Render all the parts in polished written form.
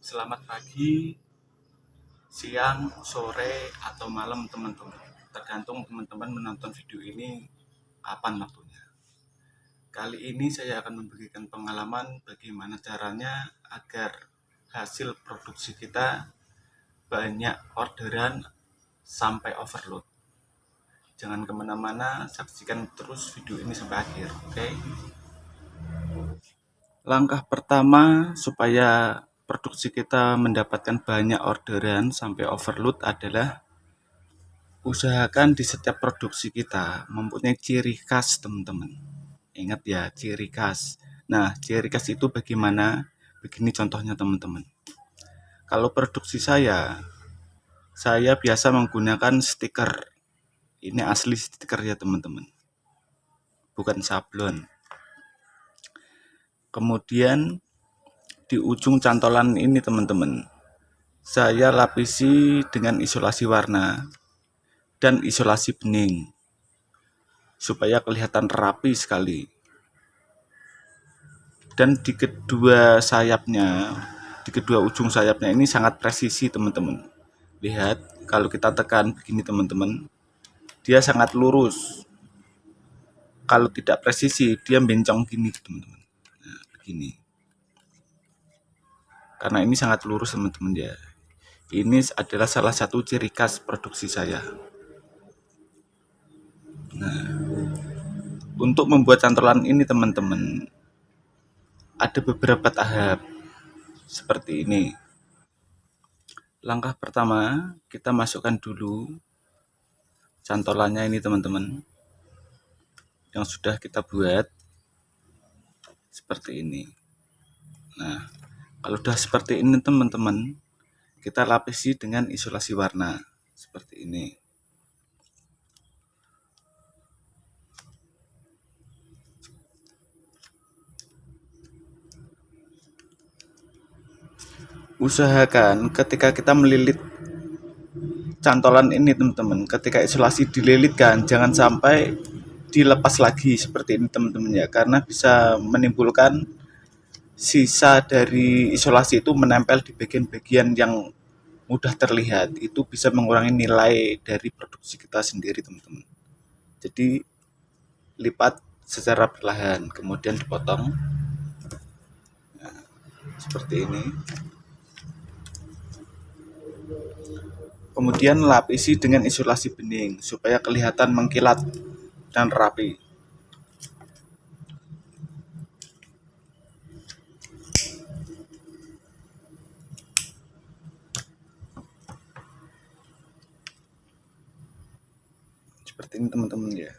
Selamat pagi, siang, sore, atau malam teman-teman. Tergantung teman-teman menonton video ini kapan waktunya. Kali ini saya akan memberikan pengalaman bagaimana caranya agar hasil produksi kita banyak orderan sampai overload. Jangan kemana-mana, saksikan terus video ini sampai akhir, oke? Langkah pertama supaya produksi kita mendapatkan banyak orderan sampai overload adalah usahakan di setiap produksi kita mempunyai ciri khas, teman-teman. Ingat ya, ciri khas. Nah, ciri khas itu bagaimana? Begini contohnya, teman-teman. Kalau produksi saya biasa menggunakan stiker. Ini asli stiker ya, teman-teman. Bukan sablon. Kemudian di ujung cantolan ini, teman-teman, saya lapisi dengan isolasi warna dan isolasi bening supaya kelihatan rapi sekali. Dan di kedua ujung sayapnya ini sangat presisi, teman-teman. Lihat, kalau kita tekan begini, teman-teman, dia sangat lurus. Kalau tidak presisi, dia bencong gini, teman-teman. Nah, begini. Karena ini sangat lurus, teman-teman ya. Ini adalah salah satu ciri khas produksi saya. Nah, untuk membuat cantolan ini, teman-teman, ada beberapa tahap seperti ini. Langkah pertama, kita masukkan dulu cantolannya ini, teman-teman, yang sudah kita buat seperti ini. Nah, kalau sudah seperti ini, teman-teman, kita lapisi dengan isolasi warna seperti ini. Usahakan ketika kita melilit cantolan ini, teman-teman, ketika isolasi dililitkan, jangan sampai dilepas lagi seperti ini, teman-teman ya, karena bisa menimbulkan sisa dari isolasi itu menempel di bagian-bagian yang mudah terlihat. Itu bisa mengurangi nilai dari produksi kita sendiri, teman-teman. Jadi lipat secara perlahan, kemudian dipotong. Nah, seperti ini. Kemudian lapisi dengan isolasi bening supaya kelihatan mengkilat dan rapi. Seperti ini, teman-teman ya.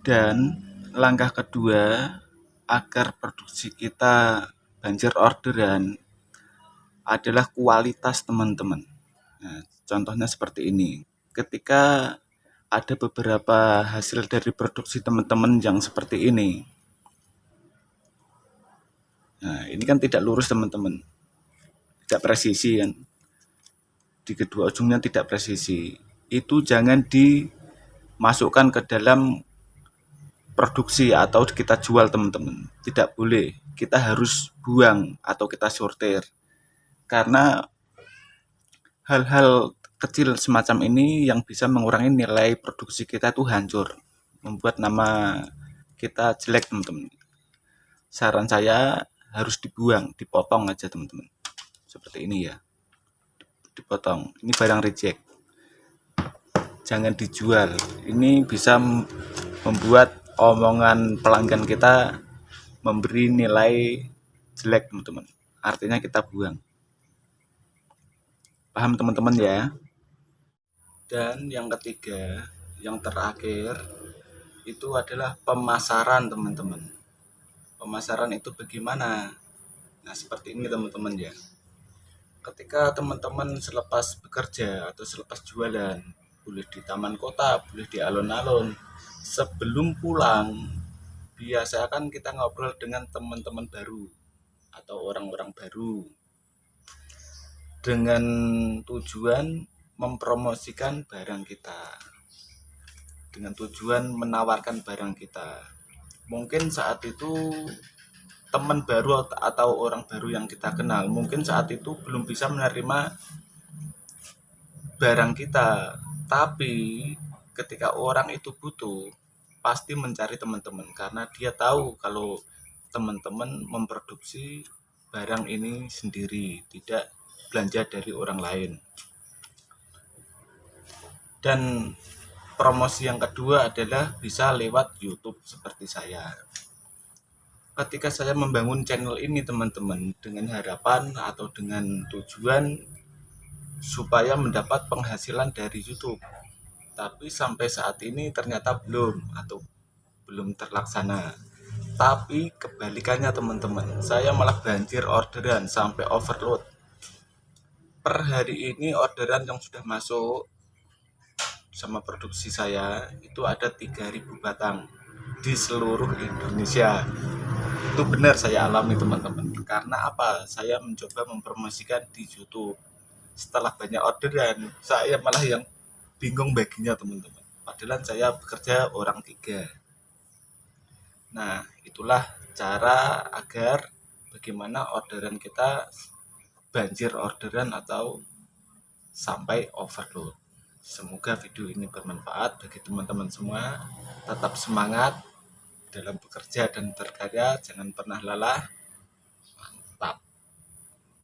Dan langkah kedua agar produksi kita banjir orderan adalah kualitas, teman-teman. Nah, contohnya seperti ini. Ketika ada beberapa hasil dari produksi teman-teman yang seperti ini. Nah, ini kan tidak lurus, teman-teman. Tidak presisi kan. Di kedua ujungnya tidak presisi. Itu jangan dimasukkan ke dalam produksi atau kita jual, teman-teman. Tidak boleh. Kita harus buang atau kita sortir. Karena hal-hal kecil semacam ini yang bisa mengurangi nilai produksi kita itu hancur, membuat nama kita jelek, teman-teman. Saran saya harus dibuang, dipotong aja, teman-teman. Seperti ini ya. Dipotong. Ini barang reject. Jangan dijual. Ini bisa membuat omongan pelanggan kita memberi nilai jelek, teman-teman. Artinya kita buang. Paham, teman-teman ya? Dan yang ketiga, yang terakhir, itu adalah pemasaran, teman-teman. Pemasaran itu bagaimana? Nah, seperti ini, teman-teman ya. Ketika teman-teman selepas bekerja atau selepas jualan, boleh di taman kota, boleh di alun-alun, sebelum pulang, biasakan kita ngobrol dengan teman-teman baru atau orang-orang baru dengan tujuan mempromosikan barang kita. dengan tujuan menawarkan barang kita. Mungkin saat itu teman baru atau orang baru yang kita kenal, mungkin saat itu belum bisa menerima barang kita. Tapi ketika orang itu butuh, pasti mencari teman-teman karena dia tahu kalau teman-teman memproduksi barang ini sendiri, tidak belanja dari orang lain. Dan promosi yang kedua adalah bisa lewat YouTube seperti saya. Ketika saya membangun channel ini teman-teman dengan harapan atau dengan tujuan supaya mendapat penghasilan dari YouTube. Tapi sampai saat ini ternyata belum terlaksana. Tapi kebalikannya teman-teman, saya malah banjir orderan sampai overload. Per hari ini orderan yang sudah masuk sama produksi saya itu ada 3.000 batang di seluruh Indonesia. Itu benar saya alami teman-teman. Karena apa? Saya mencoba mempromosikan di YouTube. Setelah banyak orderan, saya malah yang bingung baginya teman-teman. Padahal saya bekerja orang 3. Nah, itulah cara agar bagaimana orderan kita banjir orderan atau sampai overload. Semoga video ini bermanfaat bagi teman-teman semua. Tetap semangat dalam bekerja dan berkarya, jangan pernah lelah.